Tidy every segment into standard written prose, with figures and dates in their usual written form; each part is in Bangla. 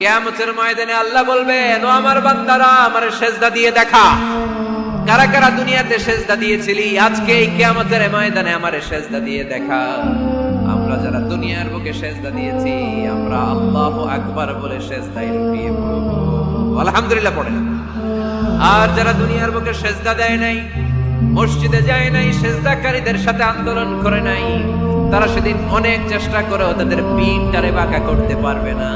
কিয়ামতের ময়দানে আল্লাহ বলবেন, ও আমার বান্দারা, আমারে সেজদা দিয়ে দেখা। কারা কারা দুনিয়াতে সেজদা দিয়েছিলি, আজকে এই কিয়ামতের ময়দানে আমারে সেজদা দিয়ে দেখা। আমরা যারা দুনিয়ার বুকে সেজদা দিয়েছি, আমরা আল্লাহু আকবার বলে সেজদায় লুটিয়ে পড়ব, আলহামদুলিল্লাহ পড়ে। আর যারা দুনিয়ার বুকে সেজদা দেয় নাই, মসজিদে যায় নাই, সেজদাকারীদের সাথে আন্দোলন করে নাই, তারা সেদিন অনেক চেষ্টা করেও তাদের পিঠটারে বাঁকা করতে পারবে না।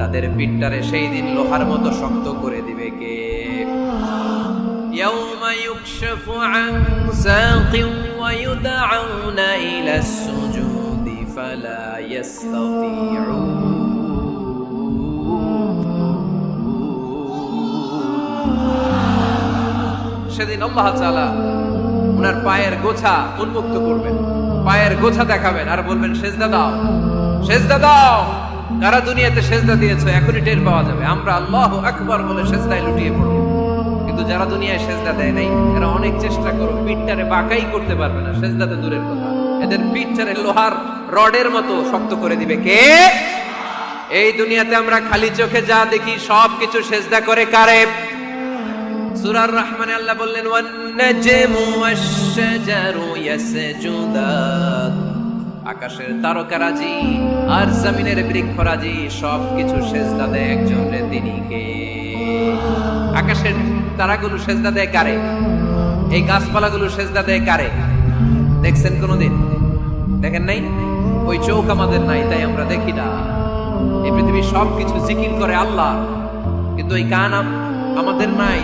তাদের পিঠটারে সেই দিন লোহার মতো শক্ত করে দিবে কে? ইয়াউমা ইউকশাফু আন সাকিন ওয়া ইউদআউনা ইলাস সুজুদি ফালা ইস্তাতিউন। সেদিন আল্লাহ তাআলা ওনার পায়ের গোছা উন্মুক্ত করবেন, পায়ের গোছা দেখাবেন আর বলবেন, সেজদা দাও, সেজদা দাও। কারা দুনিয়াতে সেজদা দিয়েছো, এখনই টের পাওয়া যাবে। আমরা আল্লাহু আকবার বলে সেজদায় লুটিয়ে পড়ব, কিন্তু যারা দুনিয়ায় সেজদা দেয় নাই, এরা অনেক চেষ্টা করো, পিঠটারে বাঁকাই করতে পারবে না। সেজদাতে দূরের কথা, এদের পিঠটারে লোহার রডের মতো শক্ত করে দিবে কে? এই দুনিয়াতে আমরা খালি চোখে যা দেখি সবকিছু সেজদা করে কারে? সূরার রহমানে আল্লাহ বললেন, ওয়ান নাজমু ওয়াশ-শাজারু ইয়াসজুদান। আকাশের তারকারাজি আর জমিনের বৃক্ষরাজি সবকিছু সেজদা দেয় একজন রে, তিনি কে? আকাশের তারাগুলো সেজদা দেয় কারে? এই গাছপালাগুলো সেজদা দেয় কারে? দেখছেন কোনদিন? দেখেন নাই? ওই চোখ আমাদের নাই, তাই আমরা দেখি না। এই পৃথিবীর সবকিছু জিকির করে আল্লাহ, কিন্তু এই কান আমাদের নাই,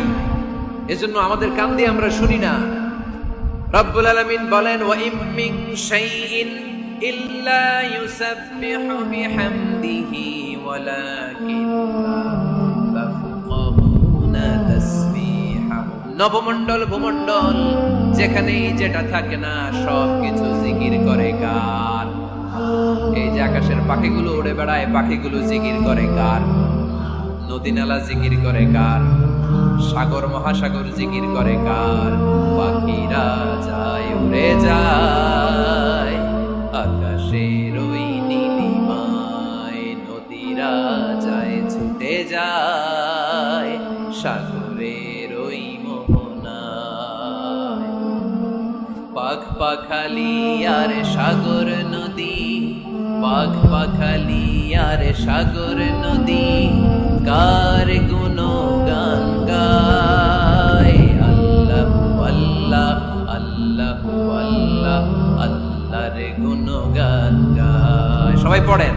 এজন্য আমাদের কান দিয়ে আমরা শুনি না। রব্বুল আলামিন বলেন, ওয়া ইম মিন শাইইন ইল্লা ইউসাব্বিহু বিহামদিহি ওয়ালাকিন লা তাফকাহুনা তাসবিহাহুম। নবমণ্ডল ভূমণ্ডল যেখানেই যেটা থাকে না, সবকিছু জিকির করে কার? এই যে আকাশের পাখিগুলো উড়ে বেড়ায়, পাখিগুলো জিকির করে কার? নদী নালা জিকির করে কার? সাগর মহাসাগর জিকির করে কার? পাখিরা যায় উড়ে যায় আকাশের ওই নীলিমায়, নদীরা যায় ছুটে যায় সাগরের ওই মোহনায়। পাখ পাখালি আর সাগর নদী, পাখ পাখালি আর সাগর নদী, কার গুণগান গায়? আল্লাহু আল্লাহ, আল্লাহু আল্লাহ, আল্লাহর গুণগান গায়। সবাই পড়েন।